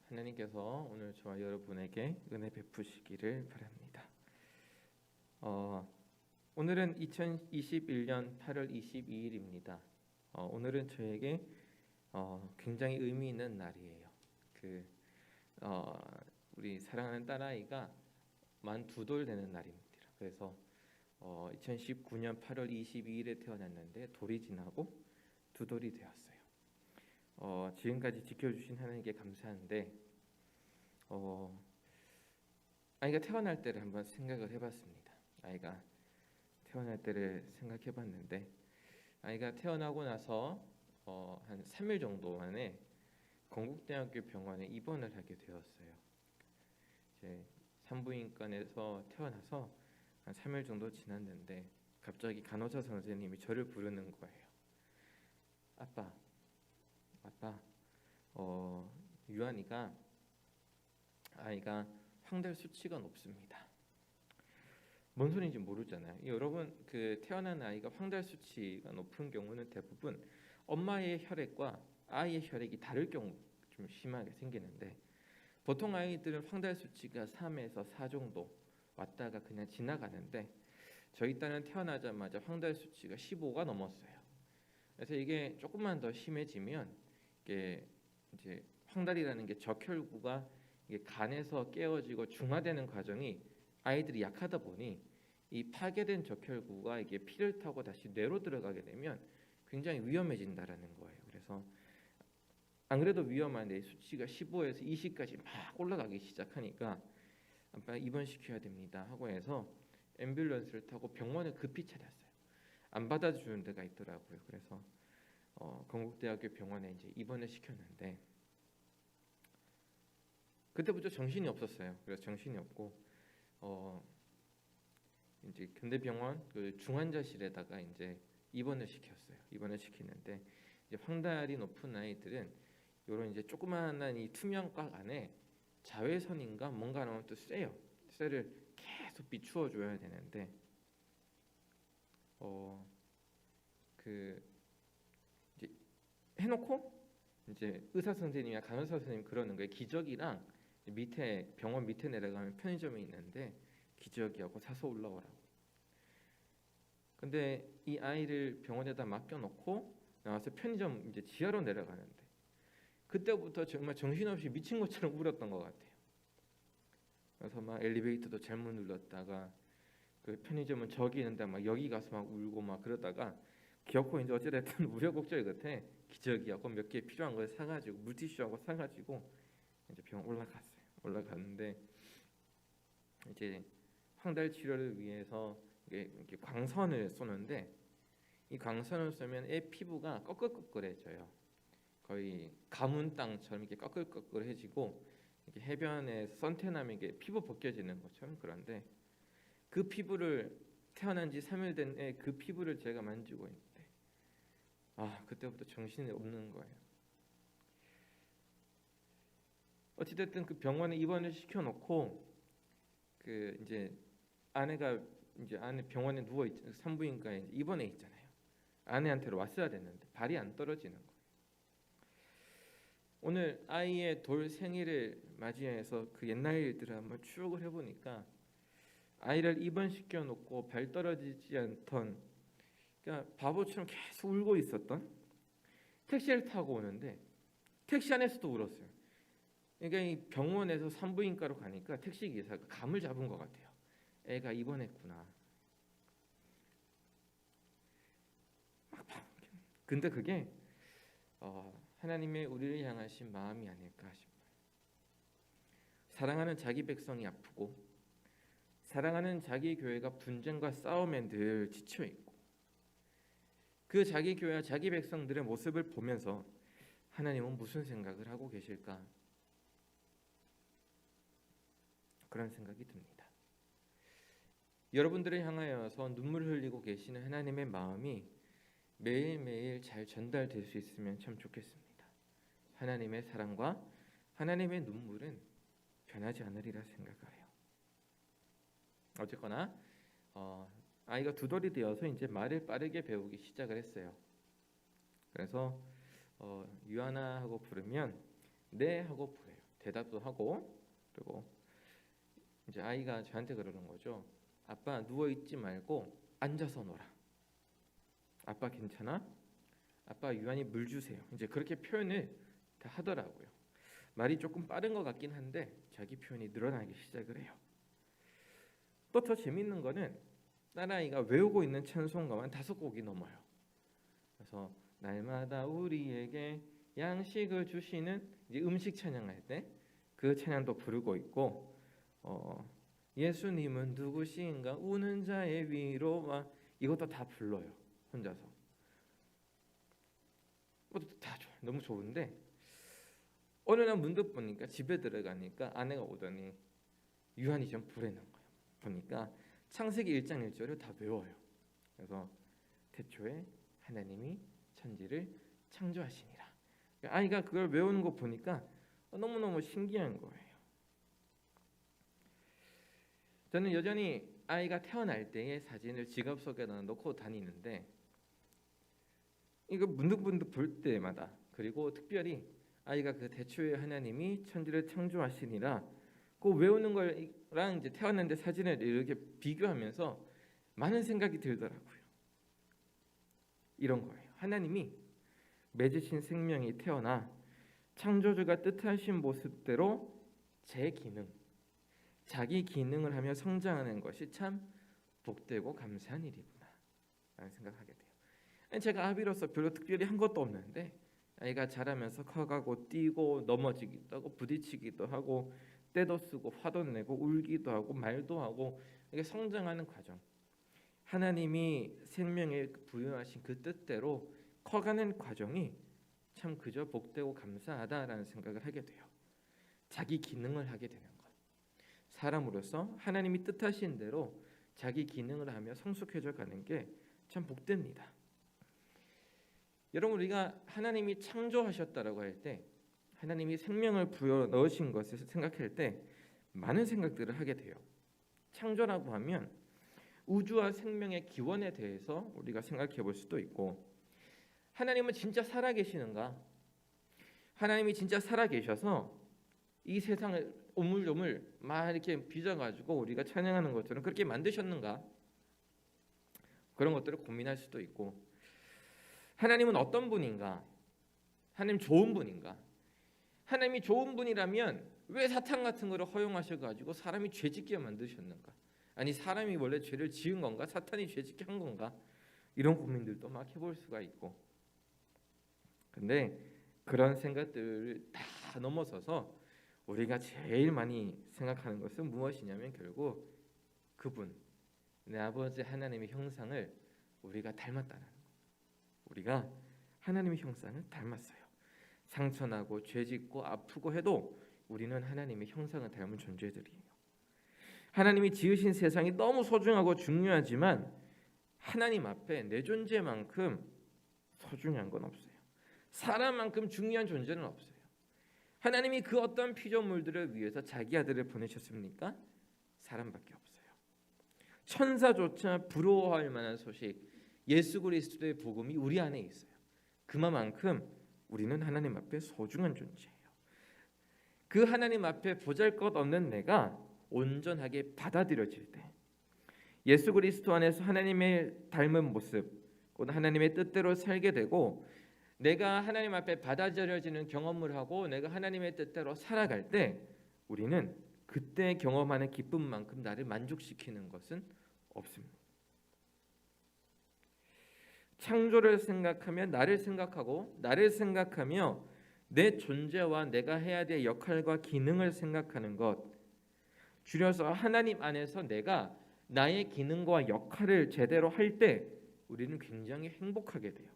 하나님께서 오늘 저와 여러분에게 은혜 베푸시기를 바랍니다. 오늘은 2021년 8월 22일입니다. 오늘은 저에게 굉장히 의미 있는 날이에요. 우리 사랑하는 딸아이가 만 2돌 되는 날입니다. 그래서 2019년 8월 22일에 태어났는데 돌이 지나고 2돌이 되었어요. 지금까지 지켜주신 하나님께 감사한데 아이가 태어날 때를 한번 생각을 해봤습니다. 아이가 태어날 때를 생각해봤는데 아이가 태어나고 나서 한 3일 정도 만에 건국대학교 병원에 입원을 하게 되었어요. 이제 산부인과에서 태어나서 한 3일 정도 지났는데 갑자기 간호사 선생님이 저를 부르는 거예요. 아빠, 유한이가 아이가 황달 수치가 높습니다. 뭔 소리인지 모르잖아요. 여러분, 태어난 아이가 황달 수치가 높은 경우는 대부분 엄마의 혈액과 아이의 혈액이 다를 경우 좀 심하게 생기는데 보통 아이들은 황달 수치가 3에서 4 정도 왔다가 그냥 지나가는데 저희 딸은 태어나자마자 황달 수치가 15가 넘었어요. 그래서 이게 조금만 더 심해지면 이게 이제 황달이라는 게 적혈구가 이게 간에서 깨어지고 중화되는 과정이 아이들이 약하다 보니 이 파괴된 적혈구가 이게 피를 타고 다시 뇌로 들어가게 되면 굉장히 위험해진다라는 거예요. 그래서 안 그래도 위험한데 수치가 15에서 20까지 막 올라가기 시작하니까 아빠 입원시켜야 됩니다 하고 해서 앰뷸런스를 타고 병원을 급히 찾았어요. 안 받아주는 데가 있더라고요. 그래서 건국대학교 병원에 이제 입원을 시켰는데 그때부터 정신이 없었어요. 그래서 정신이 없고 이제 근대병원 중환자실에다가 이제 입원을 시켰어요. 입원을 시키는데 이제 황달이 높은 아이들은 이런 이제 조그마한 이 투명각 안에 자외선인가 뭔가 넣으면 또 쎄요. 쇠를 계속 비추어 줘야 되는데 이제 해놓고 이제 의사 선생님이나 간호사 선생님 그러는 거예요. 기저귀랑 밑에 병원 밑에 내려가면 편의점이 있는데 기저귀하고 사서 올라오라고. 근데 이 아이를 병원에다 맡겨놓고 나와서 편의점 이제 지하로 내려가는데 그때부터 정말 정신없이 미친 것처럼 울었던 것 같아요. 그래서 막 엘리베이터도 잘못 눌렀다가 그 편의점은 저기 있는데 막 여기 가서 막 울고 막 그러다가 기어코 이제 어찌됐든 우여곡절 끝에 기저귀하고 몇 개 필요한 걸 사가지고 물티슈하고 사가지고 이제 병원 올라갔어요. 올라갔는데 이제 황달 치료를 위해서 이렇게 광선을 쏘는데 이 광선을 쏘면 애 피부가 꺼끌꺼끌해져요. 거의 가문 땅처럼 이렇게 꺼끌꺼끌해지고 이렇게 해변에 선탠하면 이게 피부 벗겨지는 것처럼. 그런데 그 피부를 태어난 지 3일 된 애 그 피부를 제가 만지고 있는데 그때부터 정신이 없는 거예요. 어찌됐든 그 병원에 입원을 시켜놓고 이제 아내가 이제 안에 병원에 누워 있 산부인과에 입원해 있잖아요. 아내한테로 왔어야 됐는데 발이 안 떨어지는 거예요. 오늘 아이의 돌 생일을 맞이해서 그 옛날 일들을 한번 추억을 해보니까 아이를 입원시켜 놓고 발 떨어지지 않던, 그러니까 바보처럼 계속 울고 있었던, 택시를 타고 오는데 택시 안에서도 울었어요. 그러니까 이 병원에서 산부인과로 가니까 택시 기사가 감을 잡은 것 같아요. 애가 입원했구나. 근데 그게 하나님의 우리를 향하신 마음이 아닐까 싶어요. 사랑하는 자기 백성이 아프고 사랑하는 자기 교회가 분쟁과 싸움에 늘 지쳐 있고 그 자기 교회와 자기 백성들의 모습을 보면서 하나님은 무슨 생각을 하고 계실까? 그런 생각이 듭니다. 여러분들을 향하여서 눈물을 흘리고 계시는 하나님의 마음이 매일매일 잘 전달될 수 있으면 참 좋겠습니다. 하나님의 사랑과 하나님의 눈물은 변하지 않으리라 생각을 해요. 어쨌거나 아이가 2돌이 되어서 이제 말을 빠르게 배우기 시작을 했어요. 그래서 유하나 하고 부르면 네 하고 부르요. 대답도 하고, 그리고 이제 아이가 저한테 그러는 거죠. 아빠 누워 있지 말고 앉아서 놀아. 아빠 괜찮아? 아빠 유한이 물 주세요. 이제 그렇게 표현을 다 하더라고요. 말이 조금 빠른 것 같긴 한데 자기 표현이 늘어나기 시작을 해요. 또 더 재밌는 거는 딸아이가 외우고 있는 찬송가만 5곡이 넘어요. 그래서 날마다 우리에게 양식을 주시는 이제 음식 찬양할 때 그 찬양도 부르고 있고, 예수님은 누구신가 우는 자의 위로와 이것도 다 불러요. 혼자서. 다 너무 좋은데 어느 날 문득 보니까 집에 들어가니까 아내가 오더니 유한이 좀 부르는 거예요. 보니까 창세기 1장 1절을 다 외워요. 그래서 태초에 하나님이 천지를 창조하시니라. 아이가 그걸 외우는 거 보니까 너무너무 신기한 거예요. 저는 여전히 아이가 태어날 때의 사진을 지갑 속에다 넣고 다니는데 이거 문득문득 볼 때마다, 그리고 특별히 아이가 그 태초에 하나님이 천지를 창조하시니라 그 외우는 거랑 이제 태어났는데 사진을 이렇게 비교하면서 많은 생각이 들더라고요. 이런 거예요. 하나님이 맺으신 생명이 태어나 창조주가 뜻하신 모습대로 제 기능, 자기 기능을 하며 성장하는 것이 참 복되고 감사한 일이구나 라는 생각하게 돼요. 제가 아비로서 별로 특별히 한 것도 없는데 아이가 자라면서 커가고 뛰고 넘어지기도 하고 부딪히기도 하고 때도 쓰고 화도 내고 울기도 하고 말도 하고, 이게 성장하는 과정, 하나님이 생명에 부여하신 그 뜻대로 커가는 과정이 참 그저 복되고 감사하다라는 생각을 하게 돼요. 자기 기능을 하게 되는 것, 사람으로서 하나님이 뜻하신 대로 자기 기능을 하며 성숙해져 가는 게 참 복됩니다. 여러분, 우리가 하나님이 창조하셨다라고 할 때, 하나님이 생명을 부여 넣으신 것을 생각할 때 많은 생각들을 하게 돼요. 창조라고 하면 우주와 생명의 기원에 대해서 우리가 생각해 볼 수도 있고, 하나님은 진짜 살아계시는가? 하나님이 진짜 살아계셔서 이 세상을 오물조물 막 이렇게 빚어가지고 우리가 찬양하는 것처럼 그렇게 만드셨는가? 그런 것들을 고민할 수도 있고, 하나님은 어떤 분인가? 하나님 좋은 분인가? 하나님이 좋은 분이라면 왜 사탄 같은 거를 허용하셔가지고 사람이 죄짓게 만드셨는가? 아니, 사람이 원래 죄를 지은 건가? 사탄이 죄짓게 한 건가? 이런 고민들도 막 해볼 수가 있고, 근데 그런 생각들을 다 넘어서서 우리가 제일 많이 생각하는 것은 무엇이냐면 결국 그분, 내 아버지 하나님의 형상을 우리가 닮았다는 거. 우리가 하나님의 형상을 닮았어요. 상처나고 죄짓고 아프고 해도 우리는 하나님의 형상을 닮은 존재들이에요. 하나님이 지으신 세상이 너무 소중하고 중요하지만 하나님 앞에 내 존재만큼 소중한 건 없어요. 사람만큼 중요한 존재는 없어요. 하나님이 그 어떤 피조물들을 위해서 자기 아들을 보내셨습니까? 사람밖에 없어요. 천사조차 부러워할 만한 소식, 예수 그리스도의 복음이 우리 안에 있어요. 그만큼 우리는 하나님 앞에 소중한 존재예요. 그 하나님 앞에 보잘것없는 내가 온전하게 받아들여질 때, 예수 그리스도 안에서 하나님의 닮은 모습, 곧 하나님의 뜻대로 살게 되고, 내가 하나님 앞에 받아들여지는 경험을 하고 내가 하나님의 뜻대로 살아갈 때, 우리는 그때 경험하는 기쁨만큼 나를 만족시키는 것은 없습니다. 창조를 생각하며 나를 생각하고, 나를 생각하며 내 존재와 내가 해야 될 역할과 기능을 생각하는 것, 줄여서 하나님 안에서 내가 나의 기능과 역할을 제대로 할 때 우리는 굉장히 행복하게 돼요.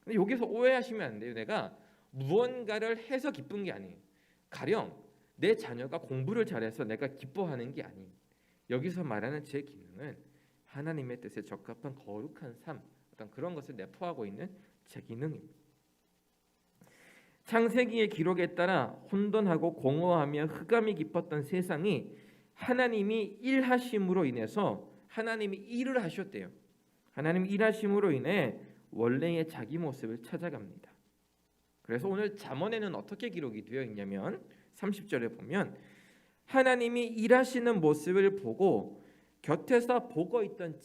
근데 여기서 오해하시면 안 돼요. 내가 무언가를 해서 기쁜 게 아니에요. 가령 내 자녀가 공부를 잘해서 내가 기뻐하는 게 아니에요. 여기서 말하는 제 기능은 하나님의 뜻에 적합한 거룩한 삶, 어떤 그런 것을 내포하고 있는 제 기능입니다. 창세기의 기록에 따라 혼돈하고 공허하며 흑암이 깊었던 세상이 하나님이 일하심으로 인해서, 하나님이 일을 하셨대요. 하나님 일하심으로 인해 원래의 자기 모습을 찾아갑니다. 그래서 오늘 잠언에는 어떻게 기록이 되어 있냐면 30절에 보면 하나님이 일하시는 모습을 보고 곁에서 보고 있던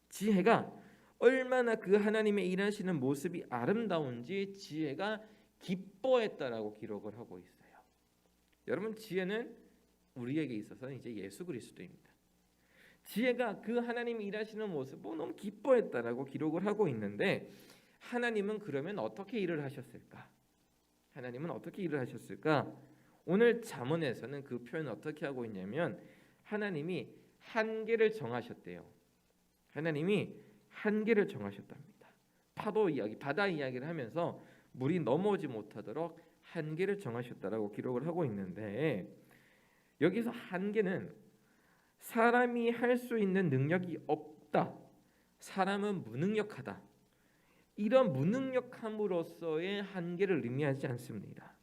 지혜가 얼마나 그 하나님의 일하시는 모습이 아름다운지 지혜가 기뻐했다라고 기록을 하고 있어요. 여러분, 지혜는 우리에게 있어서는 이제 예수 그리스도입니다. 지혜가 그 하나님이 일하시는 모습을 보고 너무 기뻐했다라고 기록을 하고 있는데, 하나님은 그러면 어떻게 일을 하셨을까? 하나님은 어떻게 일을 하셨을까? 오늘 잠언에서는 그 표현을 어떻게 하고 있냐면 하나님이 한계를 정하셨대요. 하나님이 한계를 정하셨답니다. 파도 이야기, 바다 이야기를 하면서 물이 넘어오지 못하도록 한계를 정하셨다라고 기록을 하고 있는데, 여기서 한계는 사람이 할 수 있는 능력이 없다, 사람은 무능력하다, 이런 무능력함으로써의 한계를 의미하지 않습니다.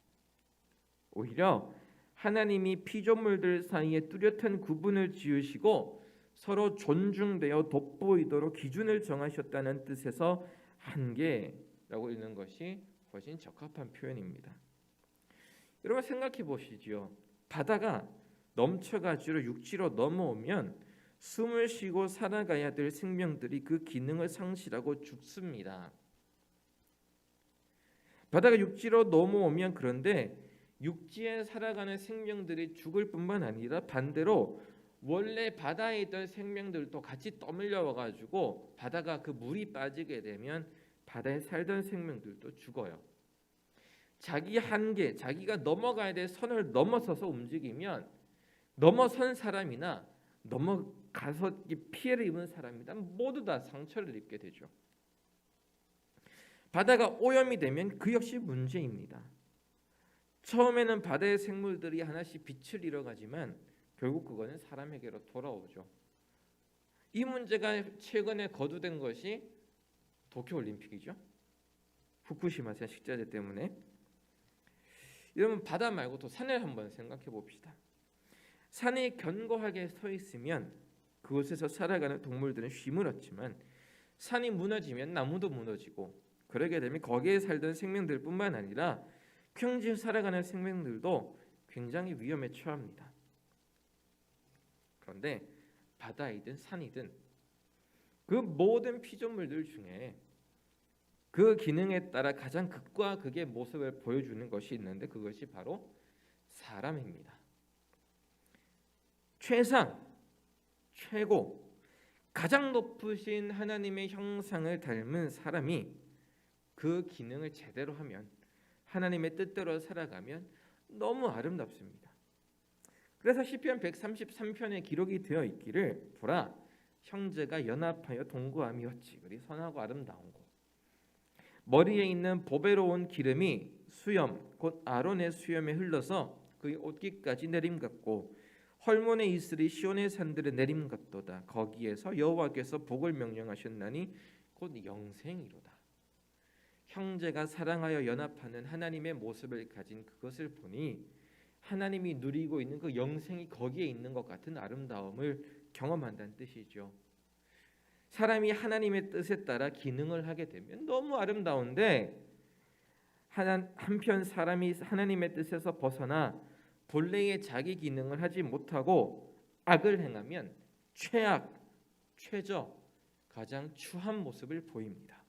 오히려 하나님이 피조물들 사이에 뚜렷한 구분을 지으시고 서로 존중되어 돋보이도록 기준을 정하셨다는 뜻에서 한계라고 읽는 것이 훨씬 적합한 표현입니다. 여러분, 생각해 보시지요. 바다가 넘쳐가지고 육지로 넘어오면 숨을 쉬고 살아가야 될 생명들이 그 기능을 상실하고 죽습니다. 바다가 육지로 넘어오면, 그런데 육지에 살아가는 생명들이 죽을 뿐만 아니라 반대로 원래 바다에 있던 생명들도 같이 떠밀려 와가지고 바다가 그 물이 빠지게 되면 바다에 살던 생명들도 죽어요. 자기 한계, 자기가 넘어가야 될 선을 넘어서서 움직이면 넘어선 사람이나 넘어가서 피해를 입은 사람이나 모두 다 상처를 입게 되죠. 바다가 오염이 되면 그 역시 문제입니다. 처음에는 바다의 생물들이 하나씩 빛을 잃어가지만 결국 그거는 사람에게로 돌아오죠. 이 문제가 최근에 거두된 것이 도쿄올림픽이죠. 후쿠시마 식자재 때문에. 여러분, 바다 말고 또 산을 한번 생각해 봅시다. 산이 견고하게 서 있으면 그곳에서 살아가는 동물들은 쉼을 얻지만, 산이 무너지면 나무도 무너지고, 그러게 되면 거기에 살던 생명들뿐만 아니라 평지에 살아가는 생명들도 굉장히 위험에 처합니다. 그런데 바다이든 산이든 그 모든 피조물들 중에 그 기능에 따라 가장 극과 극의 모습을 보여주는 것이 있는데, 그것이 바로 사람입니다. 최상, 최고, 가장 높으신 하나님의 형상을 닮은 사람이 그 기능을 제대로 하면, 하나님의 뜻대로 살아가면 너무 아름답습니다. 그래서 시편 133편에 기록이 되어 있기를, 보라, 형제가 연합하여 동거함이 어찌 그리 선하고 아름다운고. 머리에 있는 보배로운 기름이 수염, 곧 아론의 수염에 흘러서 그의 옷깃까지 내림같고, 헐몬의 이슬이 시온의 산들에 내림같도다. 거기에서 여호와께서 복을 명령하셨나니 곧 영생이로다. 형제가 사랑하여 연합하는 하나님의 모습을 가진 그것을 보니 하나님이 누리고 있는 그 영생이 거기에 있는 것 같은 아름다움을 경험한다는 뜻이죠. 사람이 하나님의 뜻에 따라 기능을 하게 되면 너무 아름다운데, 한편 사람이 하나님의 뜻에서 벗어나 본래의 자기 기능을 하지 못하고 악을 행하면 최악, 최저, 가장 추한 모습을 보입니다.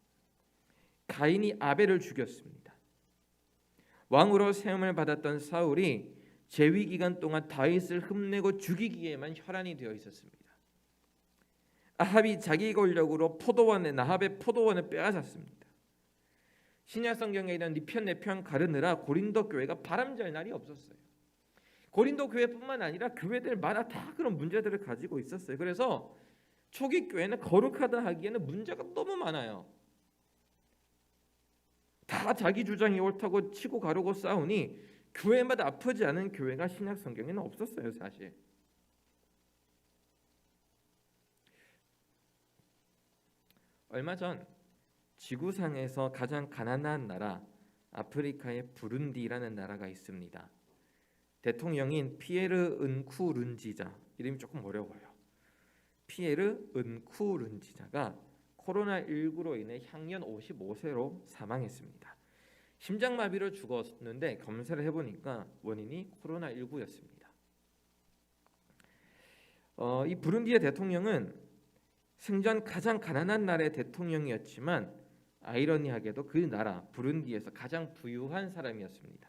가인이 아벨을 죽였습니다. 왕으로 세움을 받았던 사울이 재위 기간 동안 다윗을 흠내고 죽이기에만 혈안이 되어 있었습니다. 아합이 자기 권력으로 나합의 포도원을 빼앗았습니다. 신약 성경에 이런 니편 내편 가르느라 고린도 교회가 바람잘 날이 없었어요. 고린도 교회뿐만 아니라 교회들마다 다 그런 문제들을 가지고 있었어요. 그래서 초기 교회는 거룩하다 하기에는 문제가 너무 많아요. 다 자기 주장이 옳다고 치고 가르고 싸우니 교회마다 아프지 않은 교회가 신약 성경에는 없었어요, 사실. 얼마 전 지구상에서 가장 가난한 나라, 아프리카의 부룬디라는 나라가 있습니다. 대통령인 피에르 은쿠룬지자, 이름이 조금 어려워요. 피에르 은쿠룬지자가 코로나19로 인해 향년 55세로 사망했습니다. 심장마비로 죽었는데 검사를 해보니까 원인이 코로나19였습니다. 이 부룬디의 대통령은 생전 가장 가난한 나라의 대통령이었지만 아이러니하게도 그 나라 부룬디에서 가장 부유한 사람이었습니다.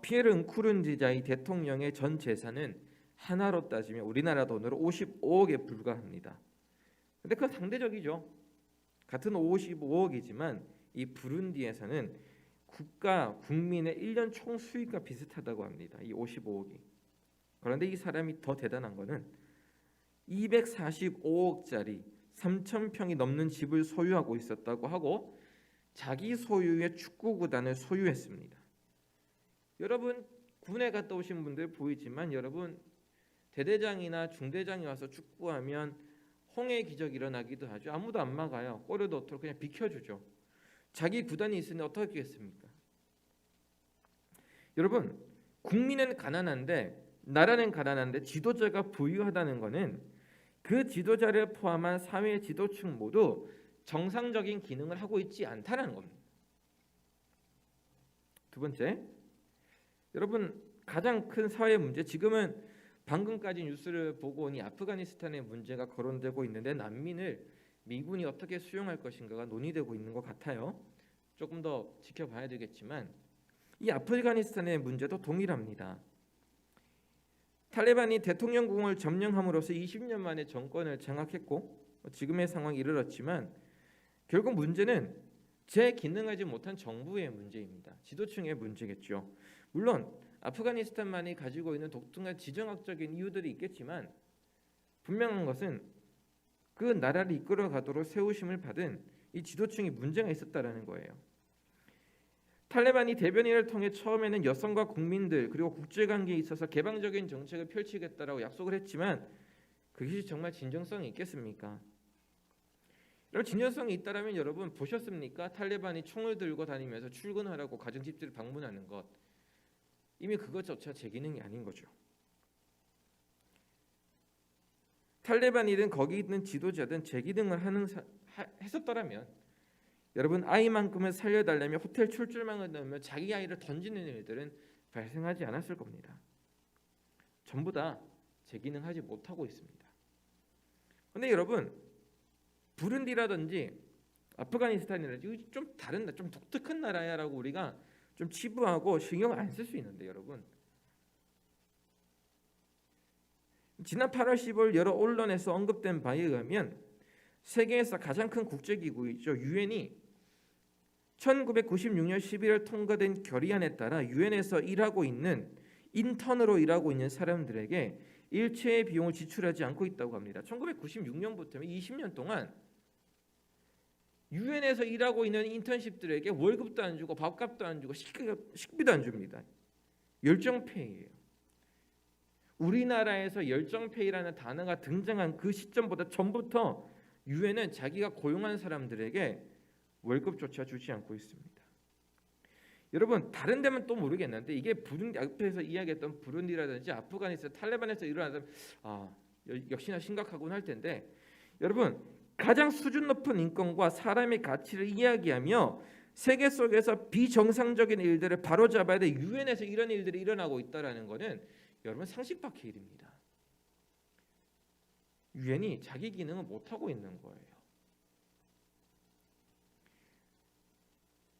피에르 은쿠른지자의 대통령의 전 재산은 하나로 따지면 우리나라 돈으로 55억에 불과합니다. 근데 그건 상대적이죠. 같은 55억이지만 이 부룬디에서는 국민의 1년 총 수익과 비슷하다고 합니다. 이 55억이. 그런데 이 사람이 더 대단한 거는 245억짜리 3,000평이 넘는 집을 소유하고 있었다고 하고 자기 소유의 축구구단을 소유했습니다. 여러분 군에 갔다 오신 분들 보이지만 여러분 대대장이나 중대장이 와서 축구하면 홍해 기적이 일어나기도 하죠. 아무도 안 막아요. 골을 넣도록 그냥 비켜주죠. 자기 구단이 있으니 어떻게 하겠습니까? 여러분 국민은 가난한데 나라는 가난한데 지도자가 부유하다는 것은 그 지도자를 포함한 사회 지도층 모두 정상적인 기능을 하고 있지 않다는 겁니다. 두 번째, 여러분 가장 큰 사회 문제, 지금은 방금까지 뉴스를 보고 오니 아프가니스탄의 문제가 거론되고 있는데 난민을 미군이 어떻게 수용할 것인가가 논의되고 있는 것 같아요. 조금 더 지켜봐야 되겠지만 이 아프가니스탄의 문제도 동일합니다. 탈레반이 대통령궁을 점령함으로써 20년 만에 정권을 장악했고 지금의 상황에 이르렀지만 결국 문제는 재기능하지 못한 정부의 문제입니다. 지도층의 문제겠죠. 물론 아프가니스탄만이 가지고 있는 독특한 지정학적인 이유들이 있겠지만 분명한 것은 그 나라를 이끌어가도록 세우심을 받은 이 지도층이 문제가 있었다라는 거예요. 탈레반이 대변인을 통해 처음에는 여성과 국민들 그리고 국제관계에 있어서 개방적인 정책을 펼치겠다라고 약속을 했지만 그것이 정말 진정성이 있겠습니까? 여러분 진정성이 있다라면 여러분 보셨습니까? 탈레반이 총을 들고 다니면서 출근하라고 가정집들을 방문하는 것, 이미 그것조차 제 기능이 아닌 거죠. 탈레반이든 거기 있는 지도자든 제 기능을 했었더라면 여러분 아이만큼을 살려달라며 호텔 출줄망을 넣으며 자기 아이를 던지는 일들은 발생하지 않았을 겁니다. 전부 다 제 기능하지 못하고 있습니다. 그런데 여러분 부룬디라든지 아프가니스탄이라든지 좀 다른 좀 독특한 나라야라고 우리가 좀 치부하고 신경 안 쓸 수 있는데 여러분 지난 8월 15일 여러 언론에서 언급된 바에 의하면 세계에서 가장 큰 국제기구이죠. 유엔이 1996년 11월 통과된 결의안에 따라 유엔에서 인턴으로 일하고 있는 사람들에게 일체의 비용을 지출하지 않고 있다고 합니다. 1996년부터 20년 동안 유엔에서 일하고 있는 인턴십들에게 월급도 안 주고 밥값도 안 주고 식비도 안 줍니다. 열정페이예요. 우리나라에서 열정페이라는 단어가 등장한 그 시점보다 전부터 유엔은 자기가 고용한 사람들에게 월급조차 주지 않고 있습니다. 여러분 다른 데면 또 모르겠는데 이게 부룬디 앞에서 이야기했던 부룬디라든지 아프가니스탄 탈레반에서 일어나면 역시나 심각하군 할 텐데 여러분 가장 수준 높은 인권과 사람의 가치를 이야기하며 세계 속에서 비정상적인 일들을 바로잡아야 돼 유엔에서 이런 일들이 일어나고 있다라는 것은 여러분 상식 밖의 일입니다. 유엔이 자기 기능을 못하고 있는 거예요.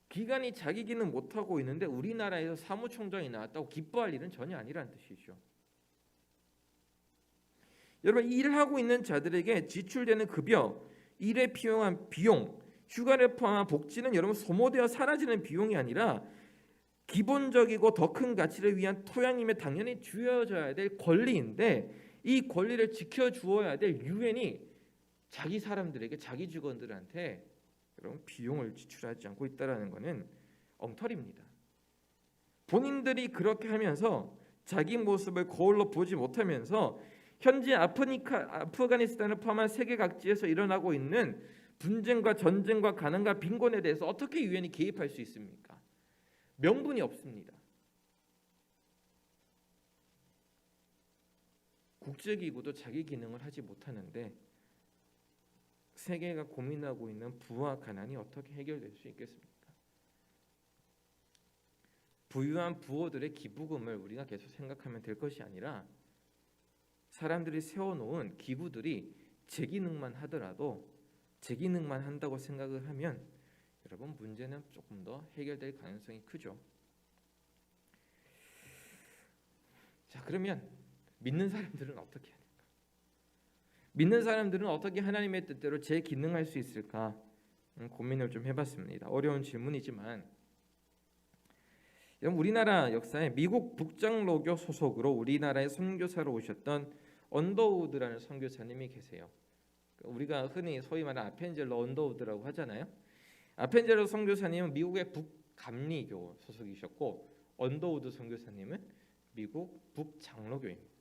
기관이 자기 기능 못하고 있는데 우리나라에서 사무총장이 나왔다고 기뻐할 일은 전혀 아니라는 뜻이죠. 여러분 일을 하고 있는 자들에게 지출되는 급여, 일에 필요한 비용, 휴가를 포함한 복지는 여러분 소모되어 사라지는 비용이 아니라 기본적이고 더 큰 가치를 위한 토양임에 당연히 주어져야 될 권리인데 이 권리를 지켜주어야 될 유엔이 자기 사람들에게 자기 직원들한테 여러분 비용을 지출하지 않고 있다라는 것은 엉터리입니다. 본인들이 그렇게 하면서 자기 모습을 거울로 보지 못하면서 현재 아프가니스탄을 포함한 세계 각지에서 일어나고 있는 분쟁과 전쟁과 가난과 빈곤에 대해서 어떻게 유엔이 개입할 수 있습니까? 명분이 없습니다. 국제기구도 자기 기능을 하지 못하는데 세계가 고민하고 있는 부와 가난이 어떻게 해결될 수 있겠습니까? 부유한 부호들의 기부금을 우리가 계속 생각하면 될 것이 아니라 사람들이 세워놓은 기부들이 제 기능만 하더라도 제 기능만 한다고 생각을 하면 여러분 문제는 조금 더 해결될 가능성이 크죠. 자, 그러면 믿는 사람들은 어떻게 해야 될까? 믿는 사람들은 어떻게 하나님의 뜻대로 제 기능할 수 있을까? 고민을 좀 해봤습니다. 어려운 질문이지만 여러분, 우리나라 역사에 미국 북장로교 소속으로 우리나라에 선교사로 오셨던 언더우드라는 선교사님이 계세요. 우리가 흔히 소위 말하는 아펜젤러 언더우드라고 하잖아요. 아펜젤러 선교사님은 미국의 북감리교 소속이셨고 언더우드 선교사님은 미국 북장로교입니다.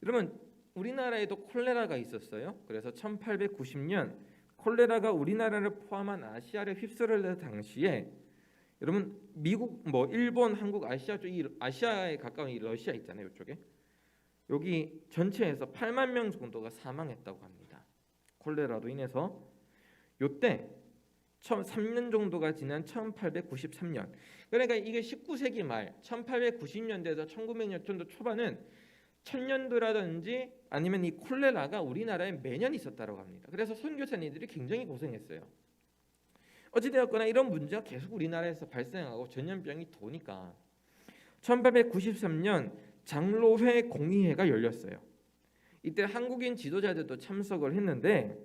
여러분, 우리나라에도 콜레라가 있었어요. 그래서 1890년 콜레라가 우리나라를 포함한 아시아를 휩쓸을 당시에 여러분 미국, 일본, 한국, 아시아 쪽, 이 아시아에 가까운 이 러시아 있잖아요. 이쪽에 여기 전체에서 8만 명 정도가 사망했다고 합니다. 콜레라로 인해서. 요때 3년 정도가 지난 1893년, 그러니까 이게 19세기 말 1890년대에서 1900년도 초반은 천년도라든지 아니면 이 콜레라가 우리나라에 매년 있었다고 합니다. 그래서 선교사님들이 굉장히 고생했어요. 어찌되었거나 이런 문제가 계속 우리나라에서 발생하고 전염병이 도니까 1893년 장로회 공의회가 열렸어요. 이때 한국인 지도자들도 참석을 했는데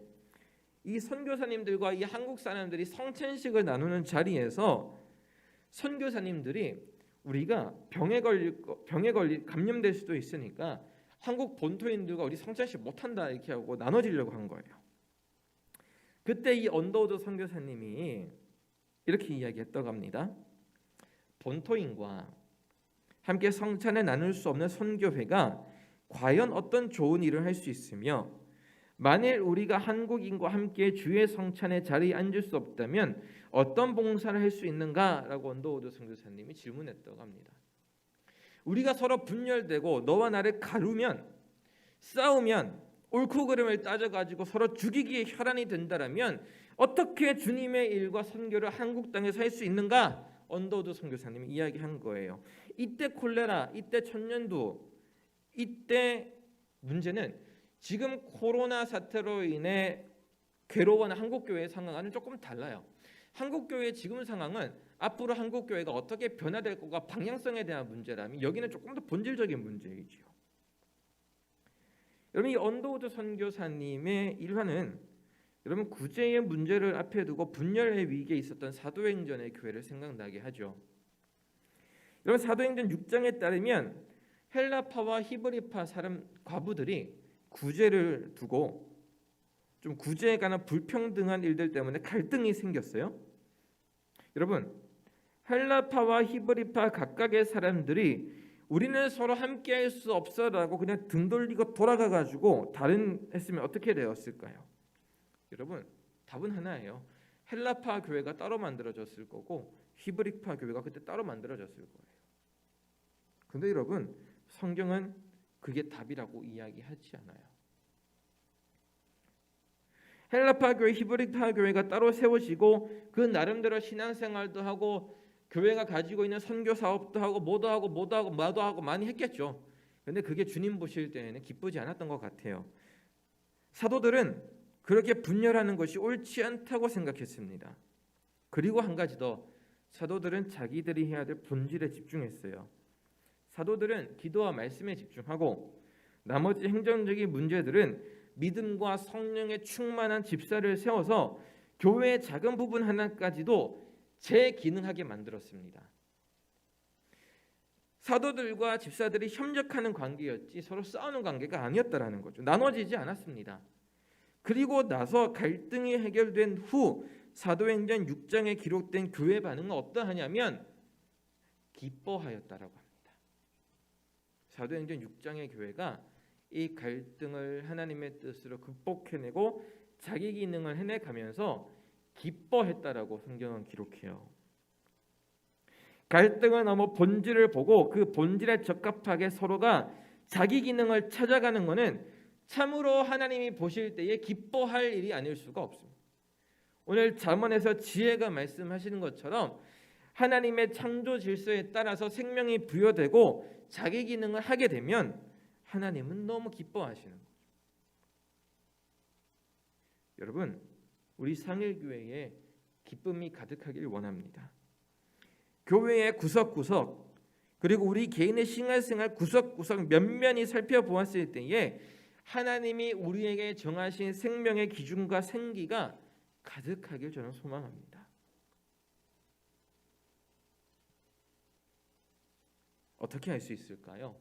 이 선교사님들과 이 한국 사람들이 성찬식을 나누는 자리에서 선교사님들이 우리가 병에 걸리 감염될 수도 있으니까 한국 본토인들과 우리 성찬식 못한다 이렇게 하고 나눠지려고 한 거예요. 그때 이 언더우드 선교사님이 이렇게 이야기했다고 합니다. 본토인과 함께 성찬을 나눌 수 없는 선교회가 과연 어떤 좋은 일을 할 수 있으며 만일 우리가 한국인과 함께 주의 성찬의 자리에 앉을 수 없다면 어떤 봉사를 할 수 있는가라고 언더우드 선교사님이 질문했다고 합니다. 우리가 서로 분열되고 너와 나를 가르면 싸우면 옳고 그름을 따져가지고 서로 죽이기에 혈안이 된다라면 어떻게 주님의 일과 선교를 한국 땅에서 할 수 있는가? 언더우드 선교사님이 이야기한 거예요. 이때 콜레라, 이때 천년두, 이때 문제는 지금 코로나 사태로 인해 괴로워하는 한국교회의 상황과는 조금 달라요. 한국교회의 지금 상황은 앞으로 한국교회가 어떻게 변화될 것과 방향성에 대한 문제라면 여기는 조금 더 본질적인 문제이지요. 여러분, 이 언더우드 선교사님의 일화는 여러분 구제의 문제를 앞에 두고 분열의 위기에 있었던 사도행전의 교회를 생각나게 하죠. 여러분, 사도행전 6장에 따르면 헬라파와 히브리파 사람 과부들이 구제를 두고 좀 구제에 관한 불평등한 일들 때문에 갈등이 생겼어요. 여러분, 헬라파와 히브리파 각각의 사람들이 우리는 서로 함께할 수 없어라고 그냥 등 돌리고 돌아가가지고 다른 했으면 어떻게 되었을까요? 여러분, 답은 하나예요. 헬라파 교회가 따로 만들어졌을 거고 히브리파 교회가 그때 따로 만들어졌을 거예요. 근데 여러분, 성경은 그게 답이라고 이야기하지 않아요. 헬라파 교회, 히브리파 교회가 따로 세워지고 그 나름대로 신앙생활도 하고 교회가 가지고 있는 선교 사업도 하고 뭐도 하고 많이 했겠죠. 그런데 그게 주님 보실 때에는 기쁘지 않았던 것 같아요. 사도들은 그렇게 분열하는 것이 옳지 않다고 생각했습니다. 그리고 한 가지 더, 사도들은 자기들이 해야 될 본질에 집중했어요. 사도들은 기도와 말씀에 집중하고 나머지 행정적인 문제들은 믿음과 성령의 충만한 집사를 세워서 교회의 작은 부분 하나까지도 재기능하게 만들었습니다. 사도들과 집사들이 협력하는 관계였지 서로 싸우는 관계가 아니었다라는 거죠. 나눠지지 않았습니다. 그리고 나서 갈등이 해결된 후 사도행전 6장에 기록된 교회 반응은 어떠하냐면 기뻐하였다라고 합니다. 사도행전 6장의 교회가 이 갈등을 하나님의 뜻으로 극복해내고 자기 기능을 해내가면서 기뻐했다라고 성경은 기록해요. 갈등을 넘어 본질을 보고 그 본질에 적합하게 서로가 자기 기능을 찾아가는 것은 참으로 하나님이 보실 때에 기뻐할 일이 아닐 수가 없습니다. 오늘 잠언에서 지혜가 말씀하시는 것처럼 하나님의 창조 질서에 따라서 생명이 부여되고 자기 기능을 하게 되면 하나님은 너무 기뻐하시는 거죠. 여러분, 우리 상일교회에 기쁨이 가득하길 원합니다. 교회의 구석구석 그리고 우리 개인의 신앙생활 구석구석 면면히 살펴보았을 때에 하나님이 우리에게 정하신 생명의 기준과 생기가 가득하길 저는 소망합니다. 어떻게 할 수 있을까요?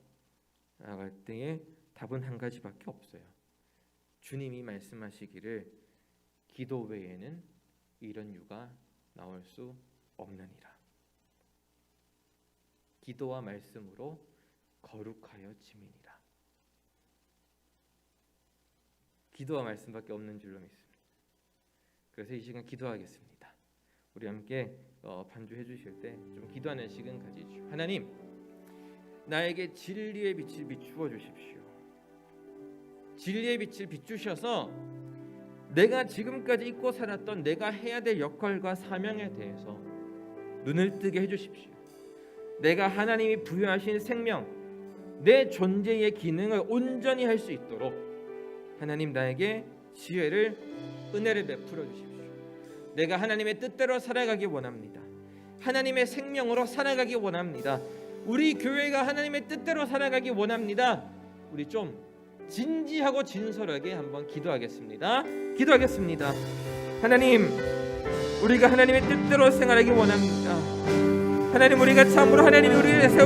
나아갈 때에 답은 한 가지밖에 없어요. 주님이 말씀하시기를 기도 외에는 이런 유가 나올 수 없느니라. 기도와 말씀으로 거룩하여 지민이라. 기도와 말씀밖에 없는 줄로 믿습니다. 그래서 이 시간 기도하겠습니다. 우리 함께 반주해 주실 때 좀 기도하는 시간 가지죠. 하나님, 나에게 진리의 빛을 비추어 주십시오. 진리의 빛을 비추셔서 내가 지금까지 잊고 살았던 내가 해야 될 역할과 사명에 대해서 눈을 뜨게 해주십시오. 내가 하나님이 부여하신 생명, 내 존재의 기능을 온전히 할 수 있도록 하나님 나에게 지혜를, 은혜를 베풀어 주십시오. 내가 하나님의 뜻대로 살아가기 원합니다. 하나님의 생명으로 살아가기 원합니다. 우리 교회가 하나님의 뜻대로 살아가기 원합니다. 우리 좀 진지하고 진솔하게 한번 기도하겠습니다. 기도하겠습니다. 하나님, 우리가 하나님의 뜻대로 생활하기 원합니다. 하나님, 우리가 참으로 하나님이 우리를 세워